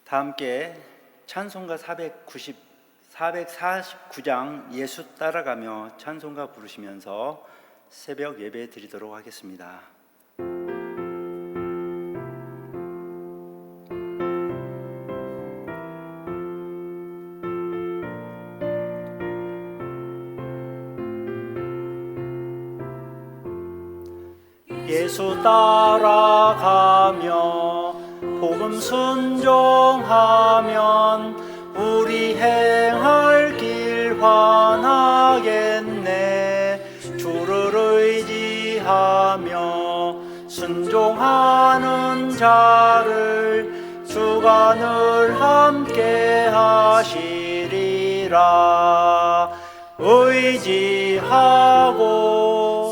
다 함께 찬송가 449장 예수 따라가며 찬송가 부르시면서 새벽 예배 드리도록 하겠습니다. 예수 따라가며 복음 순종하면 우리 행할 길 환하겠네. 주를 의지하며 순종하는 자를 주가 늘 함께 하시리라. 의지하고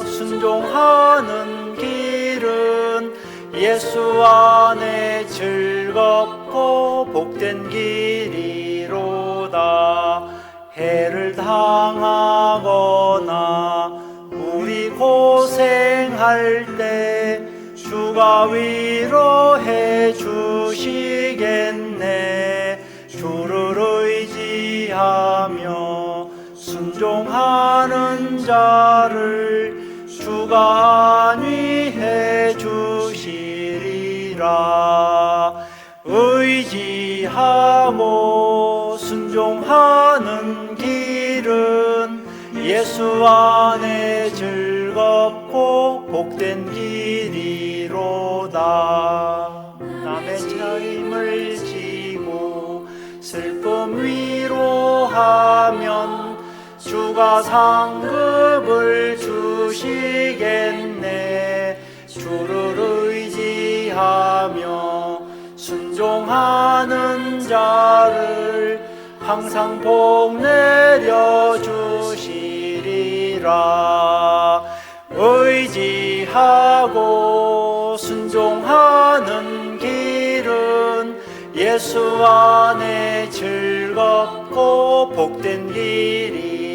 순종하는 길은 예수 안에 즐겁고 복된 길이로다. 해를 당하거나 우리 고생할 때 주가 위로해 주시겠네. 주를 의지하며 순종하는 자를 주가 안위해 주시리라. 의지하고 순종하는 길은 예수 안에 즐겁고 복된 길이로다. 남의 차임을 지고 슬픔 위로하면 주가 상급을 주시겠네. 주를 의지하며 순종하는 자를 항상 복 내려 주시리라. 의지하고 순종하는 길은 예수 안에 즐겁고 복된 길이로다.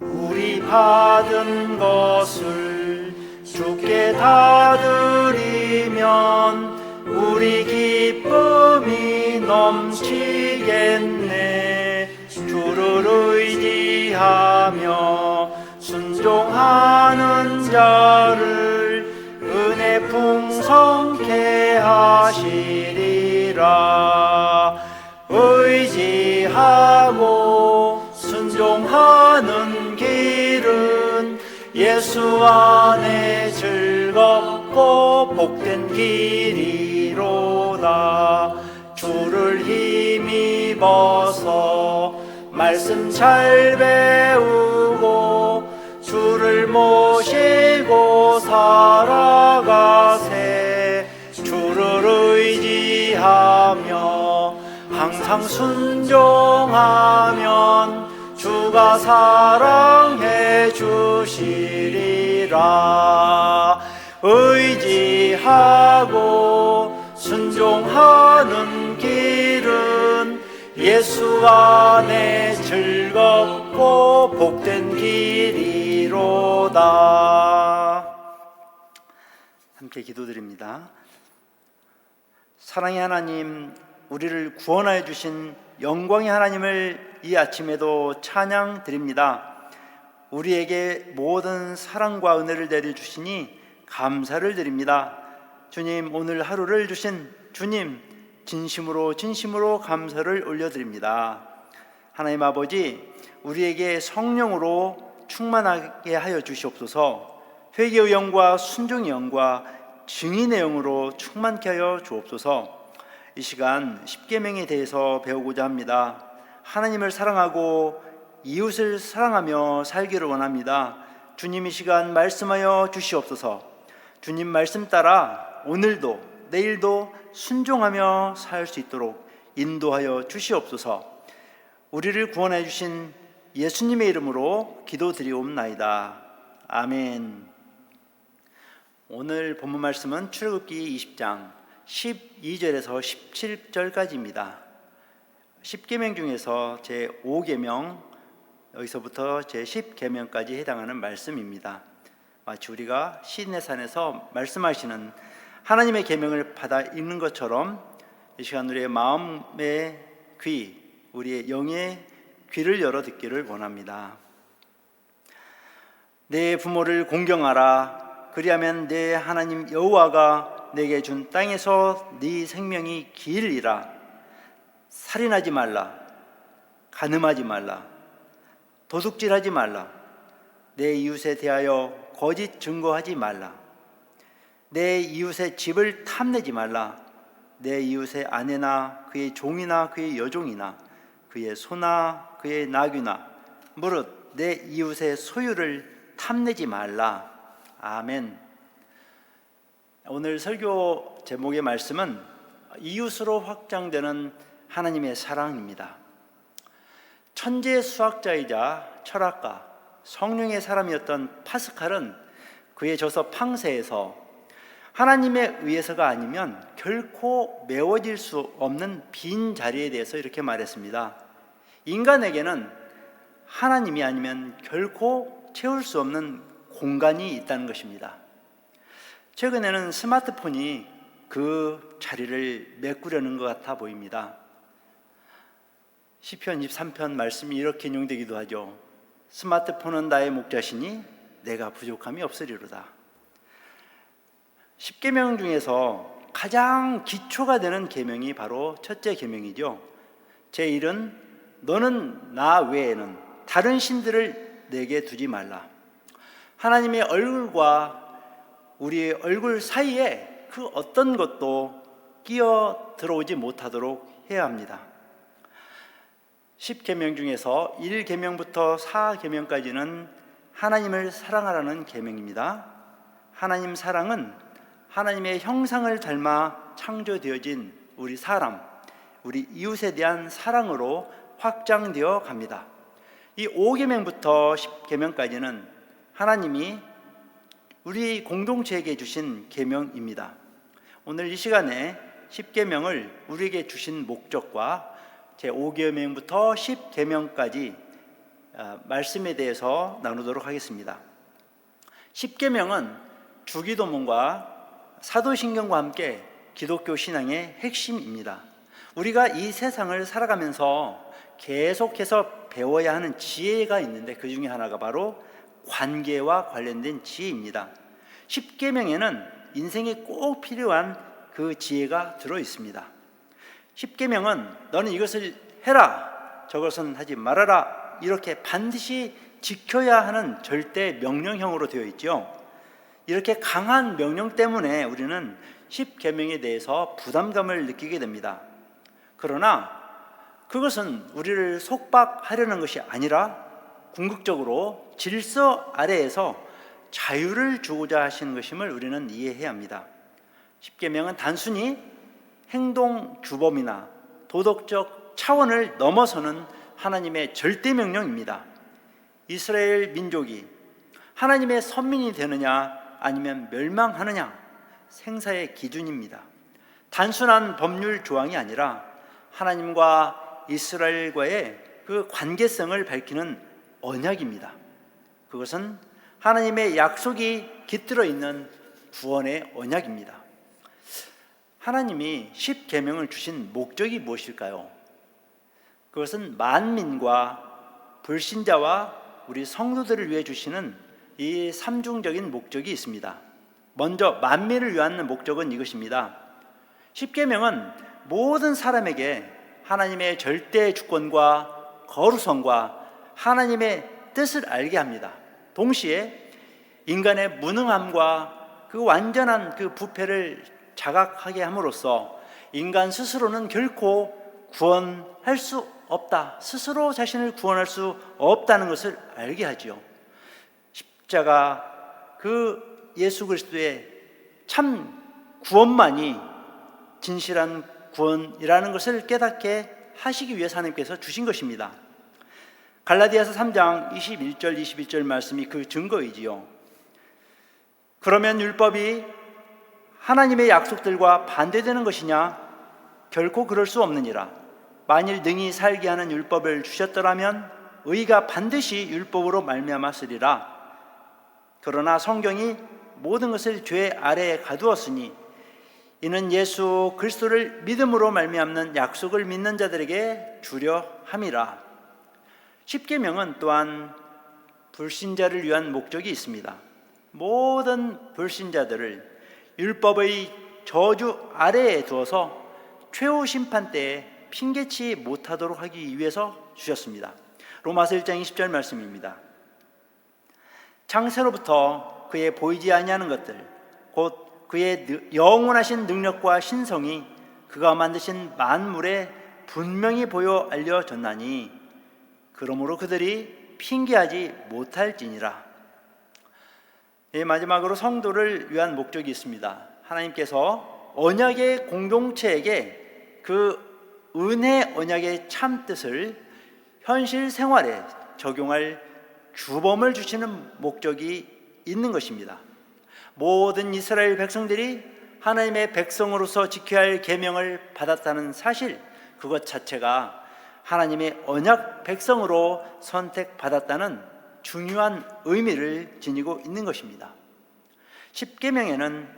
우리 받은 것을 주께 다 드리면 우리 기쁨이 넘치겠네. 주를 의지하며 순종하는 자를 은혜 풍성케 하시리라. 의지하고 순종하는 길은 예수 안에 즐겁고 복된 길이로다. 주를 힘입어서 말씀 잘 배우고 주를 모시고 살아가세. 주를 의지하며 항상 순종하면 주가 사랑해 주시리라. 의지하고 순종하는 길은 예수 안에 즐겁고 복된 길이로다. 함께 기도드립니다. 사랑의 하나님, 우리를 구원하여 주신 영광의 하나님을 이 아침에도 찬양드립니다. 우리에게 모든 사랑과 은혜를 내려주시니 감사를 드립니다. 주님, 오늘 하루를 주신 주님 진심으로 감사를 올려드립니다. 하나님 아버지, 우리에게 성령으로 충만하게 하여 주시옵소서. 회개의 영과 순종의 영과 증인의 영으로 충만케 하여 주옵소서. 이 시간 십계명에 대해서 배우고자 합니다. 하나님을 사랑하고 이웃을 사랑하며 살기를 원합니다. 주님, 이 시간 말씀하여 주시옵소서. 주님 말씀 따라 오늘도 내일도 순종하며 살 수 있도록 인도하여 주시옵소서. 우리를 구원해 주신 예수님의 이름으로 기도드리옵나이다. 아멘. 오늘 본문 말씀은 출애굽기 20장 12절에서 17절까지입니다. 10계명 중에서 제 5계명, 여기서부터 제 10계명까지 해당하는 말씀입니다. 마치 우리가 시내산에서 말씀하시는 하나님의 계명을 받아 읽는 것처럼 이 시간 우리의 마음의 귀, 우리의 영의 귀를 열어 듣기를 원합니다. 내 부모를 공경하라. 그리하면 내 하나님 여호와가 내게 준 땅에서 네 생명이 길리라. 살인하지 말라. 간음하지 말라. 도둑질하지 말라. 내 이웃에 대하여 거짓 증거하지 말라. 내 이웃의 집을 탐내지 말라. 내 이웃의 아내나 그의 종이나 그의 여종이나 그의 소나 그의 나귀나 무릇 내 이웃의 소유를 탐내지 말라. 아멘. 오늘 설교 제목의 말씀은 이웃으로 확장되는 하나님의 사랑입니다. 천재 수학자이자 철학가, 성령의 사람이었던 파스칼은 그의 저서 팡세에서 하나님에 의해서가 아니면 결코 메워질 수 없는 빈 자리에 대해서 이렇게 말했습니다. 인간에게는 하나님이 아니면 결코 채울 수 없는 공간이 있다는 것입니다. 최근에는 스마트폰이 그 자리를 메꾸려는 것 같아 보입니다. 시편 23편 말씀이 이렇게 인용되기도 하죠. 스마트폰은 나의 목자시니 내가 부족함이 없으리로다. 10계명 중에서 가장 기초가 되는 계명이 바로 첫째 계명이죠. 제1은 너는 나 외에는 다른 신들을 내게 두지 말라. 하나님의 얼굴과 우리의 얼굴 사이에 그 어떤 것도 끼어 들어오지 못하도록 해야 합니다. 10계명 중에서 1계명부터 4계명까지는 하나님을 사랑하라는 계명입니다. 하나님 사랑은 하나님의 형상을 닮아 창조되어진 우리 사람, 우리 이웃에 대한 사랑으로 확장되어 갑니다. 이 5계명부터 10계명까지는 하나님이 우리 공동체에게 주신 계명입니다. 오늘 이 시간에 10계명을 우리에게 주신 목적과 제5계명부터 10계명까지 말씀에 대해서 나누도록 하겠습니다. 10계명은 주기도문과 사도신경과 함께 기독교 신앙의 핵심입니다. 우리가 이 세상을 살아가면서 계속해서 배워야 하는 지혜가 있는데 그 중에 하나가 바로 관계와 관련된 지혜입니다. 10계명에는 인생에 꼭 필요한 그 지혜가 들어 있습니다. 10계명은 너는 이것을 해라, 저것은 하지 말아라, 이렇게 반드시 지켜야 하는 절대 명령형으로 되어 있죠. 이렇게 강한 명령 때문에 우리는 10계명에 대해서 부담감을 느끼게 됩니다. 그러나 그것은 우리를 속박하려는 것이 아니라 궁극적으로 질서 아래에서 자유를 주고자 하시는 것임을 우리는 이해해야 합니다. 10계명은 단순히 행동 규범이나 도덕적 차원을 넘어서는 하나님의 절대 명령입니다. 이스라엘 민족이 하나님의 선민이 되느냐 아니면 멸망하느냐, 생사의 기준입니다. 단순한 법률 조항이 아니라 하나님과 이스라엘과의 그 관계성을 밝히는 언약입니다. 그것은 하나님의 약속이 깃들어 있는 구원의 언약입니다. 하나님이 10계명을 주신 목적이 무엇일까요? 그것은 만민과 불신자와 우리 성도들을 위해 주시는 이 삼중적인 목적이 있습니다. 먼저 만민을 위한 목적은 이것입니다. 10계명은 모든 사람에게 하나님의 절대 주권과 거루성과 하나님의 뜻을 알게 합니다. 동시에 인간의 무능함과 그 완전한 그 부패를 자각하게 함으로써 인간 스스로는 결코 구원할 수 없다, 스스로 자신을 구원할 수 없다는 것을 알게 하지요. 십자가 그 예수 그리스도의 참 구원만이 진실한 구원이라는 것을 깨닫게 하시기 위해서 하나님께서 주신 것입니다. 갈라디아서 3장 21절 22절 말씀이 그 증거이지요. 그러면 율법이 하나님의 약속들과 반대되는 것이냐? 결코 그럴 수 없느니라. 만일 능히 살게 하는 율법을 주셨더라면 의가 반드시 율법으로 말미암아 쓰리라. 그러나 성경이 모든 것을 죄 아래에 가두었으니 이는 예수 그리스도를 믿음으로 말미암는 약속을 믿는 자들에게 주려 함이라. 십계명은 또한 불신자를 위한 목적이 있습니다. 모든 불신자들을 율법의 저주 아래에 두어서 최후 심판 때에 핑계치 못하도록 하기 위해서 주셨습니다. 로마서 1장 20절 말씀입니다. 창세로부터 그의 보이지 아니하는 것들 곧 그의 영원하신 능력과 신성이 그가 만드신 만물에 분명히 보여 알려졌나니 그러므로 그들이 핑계하지 못할지니라. 마지막으로 성도를 위한 목적이 있습니다. 하나님께서 언약의 공동체에게 그 은혜 언약의 참 뜻을 현실 생활에 적용할 주범을 주시는 목적이 있는 것입니다. 모든 이스라엘 백성들이 하나님의 백성으로서 지켜야 할 계명을 받았다는 사실, 그것 자체가 하나님의 언약 백성으로 선택받았다는 중요한 의미를 지니고 있는 것입니다. 십계명에는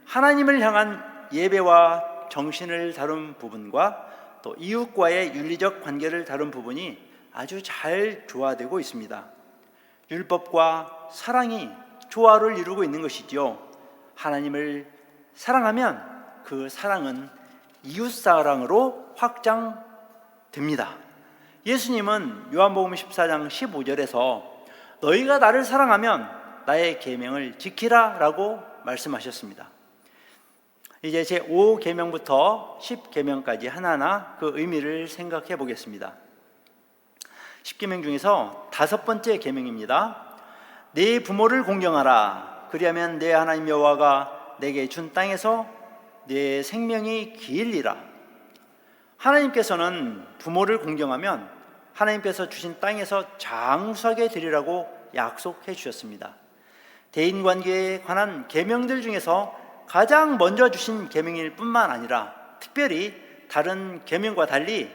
하나님을 향한 예배와 정신을 다룬 부분과 또 이웃과의 윤리적 관계를 다룬 부분이 아주 잘 조화되고 있습니다. 율법과 사랑이 조화를 이루고 있는 것이죠. 하나님을 사랑하면 그 사랑은 이웃사랑으로 확장됩니다. 예수님은 요한복음 14장 15절에서 너희가 나를 사랑하면 나의 계명을 지키라 라고 말씀하셨습니다. 이제 제 5계명부터 10계명까지 하나하나 그 의미를 생각해 보겠습니다. 10계명 중에서 5번째 계명입니다. 네 부모를 공경하라. 그리하면 내 하나님 여호와가 내게 준 땅에서 내 생명이 길리라. 하나님께서는 부모를 공경하면 하나님께서 주신 땅에서 장수하게 되리라고 약속해 주셨습니다. 대인관계에 관한 계명들 중에서 가장 먼저 주신 계명일 뿐만 아니라 특별히 다른 계명과 달리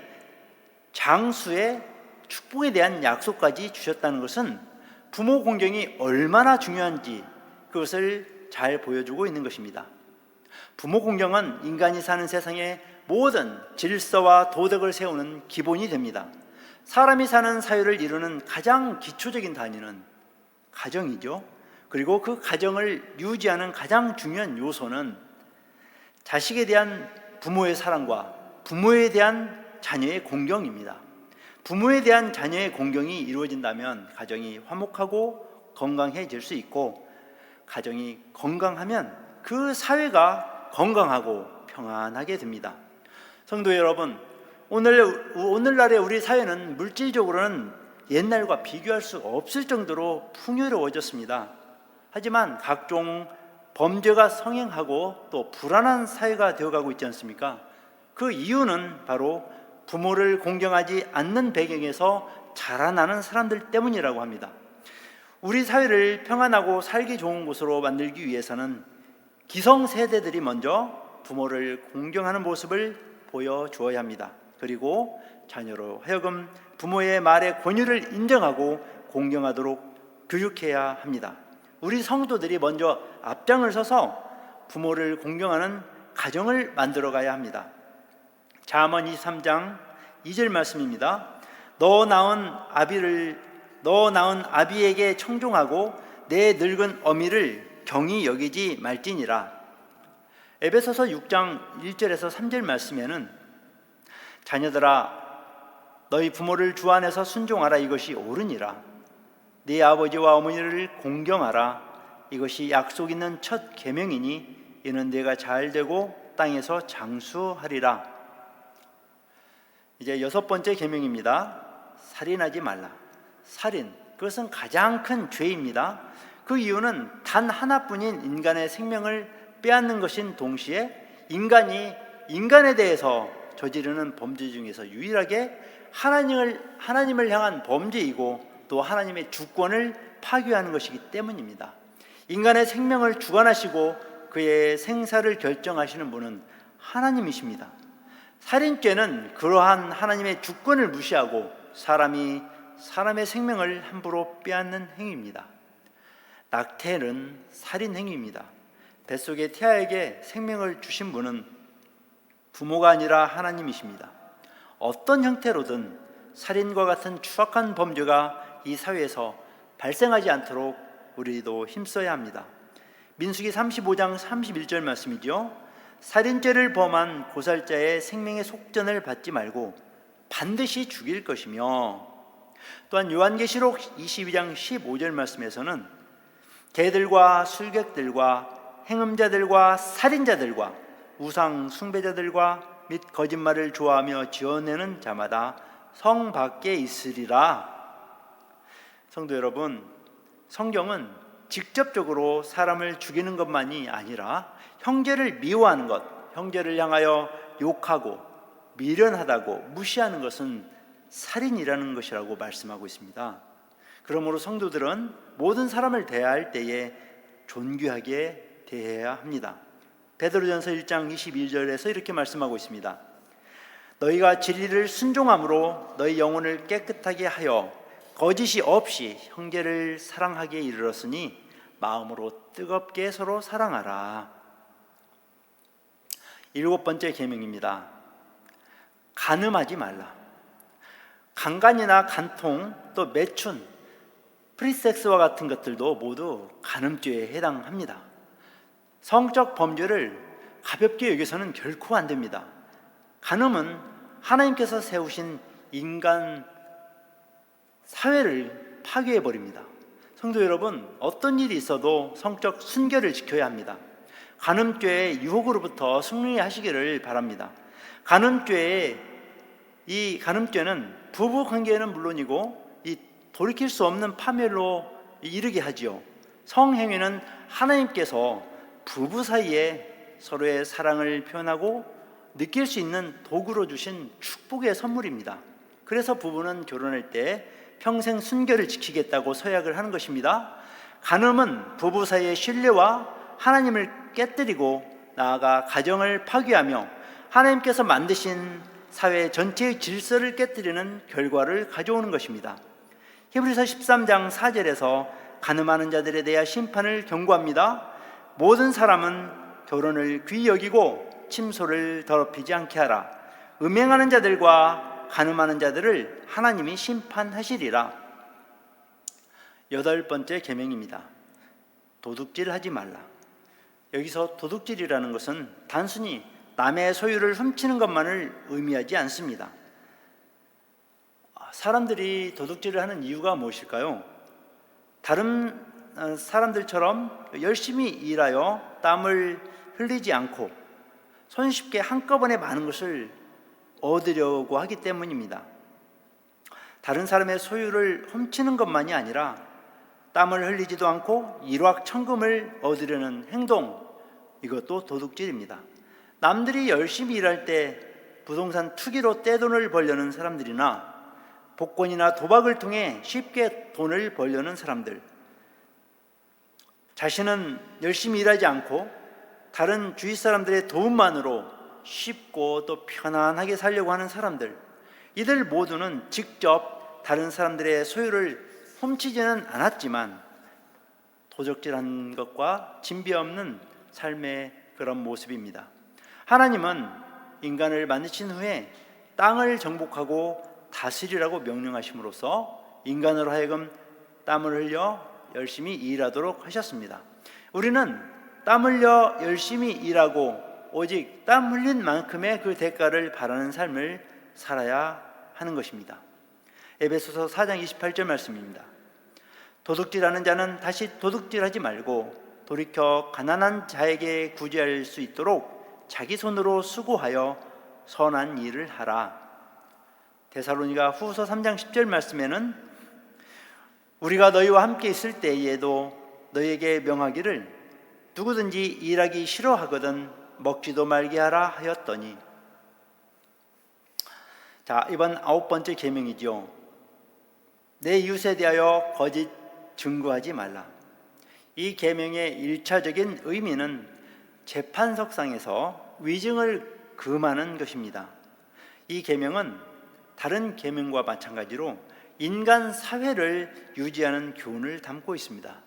장수의 축복에 대한 약속까지 주셨다는 것은 부모 공경이 얼마나 중요한지 그것을 잘 보여주고 있는 것입니다. 부모 공경은 인간이 사는 세상의 모든 질서와 도덕을 세우는 기본이 됩니다. 사람이 사는 사회를 이루는 가장 기초적인 단위는 가정이죠. 그리고 그 가정을 유지하는 가장 중요한 요소는 자식에 대한 부모의 사랑과 부모에 대한 자녀의 공경입니다. 부모에 대한 자녀의 공경이 이루어진다면 가정이 화목하고 건강해질 수 있고, 가정이 건강하면 그 사회가 건강하고 평안하게 됩니다. 성도 여러분, 오늘날의 우리 사회는 물질적으로는 옛날과 비교할 수 없을 정도로 풍요로워졌습니다. 하지만 각종 범죄가 성행하고 또 불안한 사회가 되어가고 있지 않습니까? 그 이유는 바로 부모를 공경하지 않는 배경에서 자라나는 사람들 때문이라고 합니다. 우리 사회를 평안하고 살기 좋은 곳으로 만들기 위해서는 기성세대들이 먼저 부모를 공경하는 모습을 보여주어야 합니다. 그리고 자녀로 하여금 부모의 말의 권위를 인정하고 공경하도록 교육해야 합니다. 우리 성도들이 먼저 앞장을 서서 부모를 공경하는 가정을 만들어 가야 합니다. 잠언 23장 2절 말씀입니다. 너 낳은 아비에게 청종하고 내 늙은 어미를 경히 여기지 말지니라. 에베소서 6장 1절에서 3절 말씀에는 자녀들아 너희 부모를 주 안에서 순종하라. 이것이 옳으니라. 네 아버지와 어머니를 공경하라. 이것이 약속 있는 첫 계명이니 이는 네가 잘 되고 땅에서 장수하리라. 이제 6번째 계명입니다. 살인하지 말라. 살인, 그것은 가장 큰 죄입니다. 그 이유는 단 하나뿐인 인간의 생명을 빼앗는 것인 동시에 인간이 인간에 대해서 저지르는 범죄 중에서 유일하게 하나님을 향한 범죄이고 또 하나님의 주권을 파괴하는 것이기 때문입니다. 인간의 생명을 주관하시고 그의 생사를 결정하시는 분은 하나님이십니다. 살인죄는 그러한 하나님의 주권을 무시하고 사람이 사람의 생명을 함부로 빼앗는 행위입니다. 낙태는 살인 행위입니다. 뱃속의 태아에게 생명을 주신 분은 부모가 아니라 하나님이십니다. 어떤 형태로든 살인과 같은 추악한 범죄가 이 사회에서 발생하지 않도록 우리도 힘써야 합니다. 민수기 35장 31절 말씀이죠. 살인죄를 범한 고살자의 생명의 속전을 받지 말고 반드시 죽일 것이며, 또한 요한계시록 22장 15절 말씀에서는 개들과 술객들과 행음자들과 살인자들과 우상 숭배자들과 및 거짓말을 좋아하며 지어내는 자마다 성 밖에 있으리라. 성도 여러분, 성경은 직접적으로 사람을 죽이는 것만이 아니라 형제를 미워하는 것, 형제를 향하여 욕하고 미련하다고 무시하는 것은 살인이라는 것이라고 말씀하고 있습니다. 그러므로 성도들은 모든 사람을 대할 때에 존귀하게 대해야 합니다. 베드로전서 1장 22절에서 이렇게 말씀하고 있습니다. 너희가 진리를 순종함으로 너희 영혼을 깨끗하게 하여 거짓이 없이 형제를 사랑하기에 이르렀으니 마음으로 뜨겁게 서로 사랑하라. 7번째 계명입니다. 간음하지 말라. 강간이나 간통, 또 매춘, 프리섹스와 같은 것들도 모두 간음죄에 해당합니다. 성적 범죄를 가볍게 여기서는 결코 안 됩니다. 간음은 하나님께서 세우신 인간 사회를 파괴해 버립니다. 성도 여러분, 어떤 일이 있어도 성적 순결을 지켜야 합니다. 간음죄의 유혹으로부터 승리하시기를 바랍니다. 이 간음죄는 부부 관계는 물론이고 이 돌이킬 수 없는 파멸로 이르게 하지요. 성행위는 하나님께서 부부 사이에 서로의 사랑을 표현하고 느낄 수 있는 도구로 주신 축복의 선물입니다. 그래서 부부는 결혼할 때 평생 순결을 지키겠다고 서약을 하는 것입니다. 간음은 부부 사이의 신뢰와 하나님을 깨뜨리고 나아가 가정을 파괴하며 하나님께서 만드신 사회 전체의 질서를 깨뜨리는 결과를 가져오는 것입니다. 히브리서 13장 4절에서 간음하는 자들에 대한 심판을 경고합니다. 모든 사람은 결혼을 귀히 여기고 침소를 더럽히지 않게 하라. 음행하는 자들과 간음하는 자들을 하나님이 심판하시리라. 8번째 계명입니다. 도둑질하지 말라. 여기서 도둑질이라는 것은 단순히 남의 소유를 훔치는 것만을 의미하지 않습니다. 사람들이 도둑질을 하는 이유가 무엇일까요? 다른 사람들처럼 열심히 일하여 땀을 흘리지 않고 손쉽게 한꺼번에 많은 것을 얻으려고 하기 때문입니다. 다른 사람의 소유를 훔치는 것만이 아니라 땀을 흘리지도 않고 일확천금을 얻으려는 행동, 이것도 도둑질입니다. 남들이 열심히 일할 때 부동산 투기로 떼돈을 벌려는 사람들이나 복권이나 도박을 통해 쉽게 돈을 벌려는 사람들, 자신은 열심히 일하지 않고 다른 주위 사람들의 도움만으로 쉽고 또 편안하게 살려고 하는 사람들, 이들 모두는 직접 다른 사람들의 소유를 훔치지는 않았지만 도적질한 것과 진비 없는 삶의 그런 모습입니다. 하나님은 인간을 만드신 후에 땅을 정복하고 다스리라고 명령하심으로써 인간으로 하여금 땀을 흘려 열심히 일하도록 하셨습니다. 우리는 땀 흘려 열심히 일하고 오직 땀 흘린 만큼의 그 대가를 바라는 삶을 살아야 하는 것입니다. 에베소서 4장 28절 말씀입니다. 도둑질하는 자는 다시 도둑질하지 말고 돌이켜 가난한 자에게 구제할 수 있도록 자기 손으로 수고하여 선한 일을 하라. 데살로니가 후서 3장 10절 말씀에는 우리가 너희와 함께 있을 때에도 너희에게 명하기를 누구든지 일하기 싫어하거든 먹지도 말게 하라 하였더니. 자, 이번 9번째 계명이죠. 내 이웃에 대하여 거짓 증거하지 말라. 이 계명의 1차적인 의미는 재판석상에서 위증을 금하는 것입니다. 이 계명은 다른 계명과 마찬가지로 인간 사회를 유지하는 교훈을 담고 있습니다.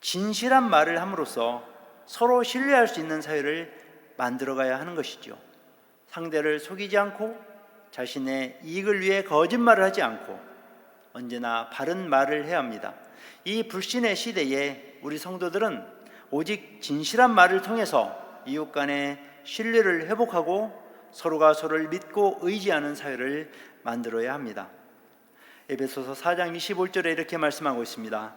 진실한 말을 함으로써 서로 신뢰할 수 있는 사회를 만들어가야 하는 것이죠. 상대를 속이지 않고 자신의 이익을 위해 거짓말을 하지 않고 언제나 바른 말을 해야 합니다. 이 불신의 시대에 우리 성도들은 오직 진실한 말을 통해서 이웃 간의 신뢰를 회복하고 서로가 서로를 믿고 의지하는 사회를 만들어야 합니다. 에베소서 4장 25절에 이렇게 말씀하고 있습니다.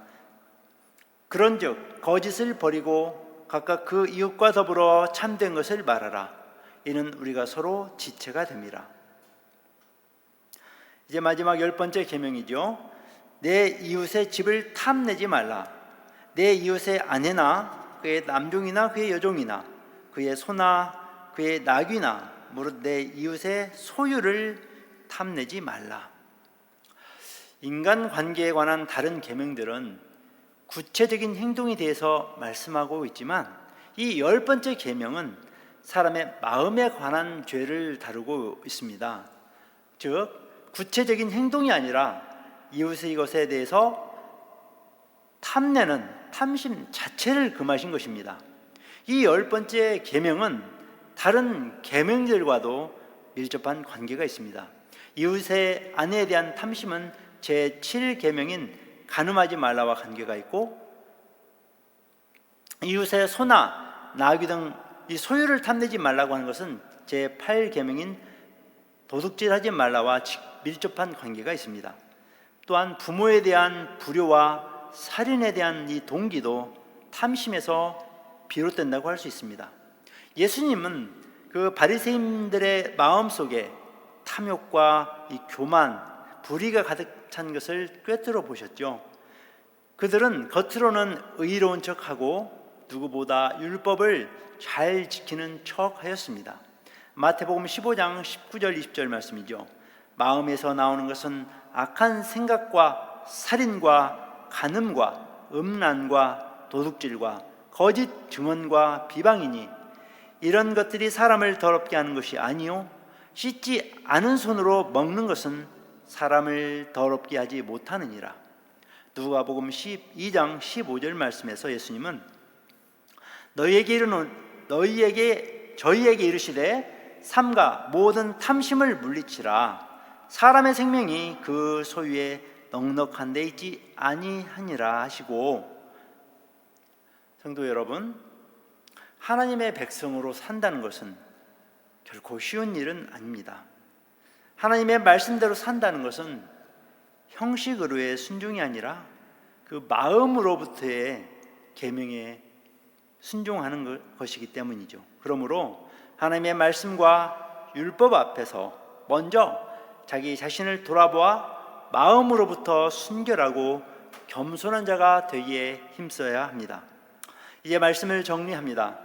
그런즉 거짓을 버리고 각각 그 이웃과 더불어 참된 것을 말하라. 이는 우리가 서로 지체가 됨이라. 이제 마지막 10번째 계명이죠. 내 이웃의 집을 탐내지 말라. 내 이웃의 아내나 그의 남종이나 그의 여종이나 그의 소나 그의 나귀나 무릇 내 이웃의 소유를 탐내지 말라. 인간관계에 관한 다른 계명들은 구체적인 행동에 대해서 말씀하고 있지만 이 10번째 계명은 사람의 마음에 관한 죄를 다루고 있습니다. 즉 구체적인 행동이 아니라 이웃의 것에 대해서 탐내는 탐심 자체를 금하신 것입니다. 이 10번째 계명은 다른 계명들과도 밀접한 관계가 있습니다. 이웃의 아내에 대한 탐심은 제7계명인 간음하지 말라와 관계가 있고, 이웃의 소나 나귀 등 이 소유를 탐내지 말라고 하는 것은 제8계명인 도둑질하지 말라와 밀접한 관계가 있습니다. 또한 부모에 대한 불효와 살인에 대한 이 동기도 탐심에서 비롯된다고 할 수 있습니다. 예수님은 그 바리새인들의 마음속에 탐욕과 이 교만, 불의가 가득 찬 것을 꿰뚫어 보셨죠. 그들은 겉으로는 의로운 척하고 누구보다 율법을 잘 지키는 척하였습니다. 마태복음 15장 19절 20절 말씀이죠. 마음에서 나오는 것은 악한 생각과 살인과 간음과 음란과 도둑질과 거짓 증언과 비방이니 이런 것들이 사람을 더럽게 하는 것이 아니요 씻지 않은 손으로 먹는 것은 사람을 더럽게 하지 못하느니라. 누가복음 12장 15절 말씀에서 예수님은 저희에게 이르시되 삼가 모든 탐심을 물리치라. 사람의 생명이 그 소유에 넉넉한 데 있지 아니하니라 하시고, 성도 여러분, 하나님의 백성으로 산다는 것은 결코 쉬운 일은 아닙니다. 하나님의 말씀대로 산다는 것은 형식으로의 순종이 아니라 그 마음으로부터의 계명에 순종하는 것이기 때문이죠. 그러므로 하나님의 말씀과 율법 앞에서 먼저 자기 자신을 돌아보아 마음으로부터 순결하고 겸손한 자가 되기에 힘써야 합니다. 이제 말씀을 정리합니다.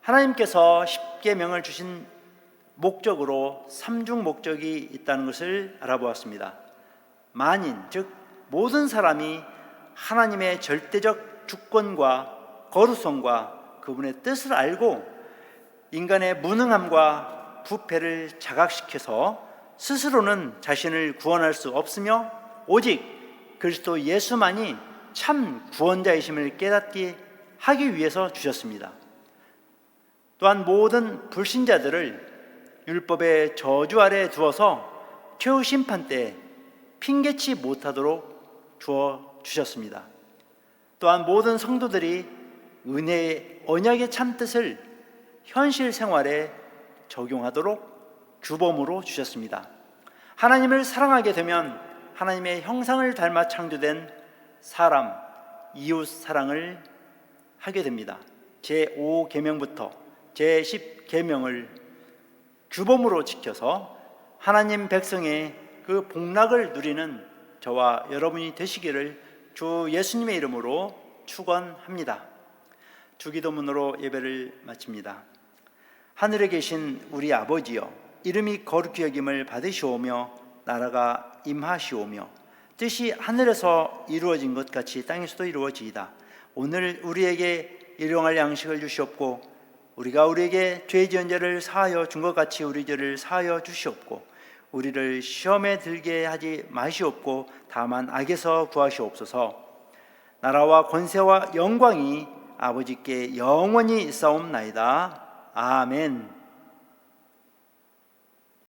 하나님께서 십계명을 주신 목적으로 삼중 목적이 있다는 것을 알아보았습니다. 만인, 즉 모든 사람이 하나님의 절대적 주권과 거룩성과 그분의 뜻을 알고 인간의 무능함과 부패를 자각시켜서 스스로는 자신을 구원할 수 없으며 오직 그리스도 예수만이 참 구원자이심을 깨닫게 하기 위해서 주셨습니다. 또한 모든 불신자들을 율법의 저주 아래 두어서 최후 심판 때 핑계치 못하도록 주셨습니다. 또한 모든 성도들이 은혜의 언약의 참뜻을 현실 생활에 적용하도록 규범으로 주셨습니다. 하나님을 사랑하게 되면 하나님의 형상을 닮아 창조된 사람, 이웃 사랑을 하게 됩니다. 제5계명부터 제10계명을 규범으로 지켜서 하나님 백성의 그 복락을 누리는 저와 여러분이 되시기를 주 예수님의 이름으로 축원합니다. 주기도문으로 예배를 마칩니다. 하늘에 계신 우리 아버지여, 이름이 거룩히 여김을 받으시오며 나라가 임하시오며 뜻이 하늘에서 이루어진 것 같이 땅에서도 이루어지이다. 오늘 우리에게 일용할 양식을 주시옵고 우리가 우리에게 죄 지은 죄를 사하여 준 것 같이 우리 죄를 사하여 주시옵고 우리를 시험에 들게 하지 마시옵고 다만 악에서 구하시옵소서. 나라와 권세와 영광이 아버지께 영원히 있사옵나이다. 아멘.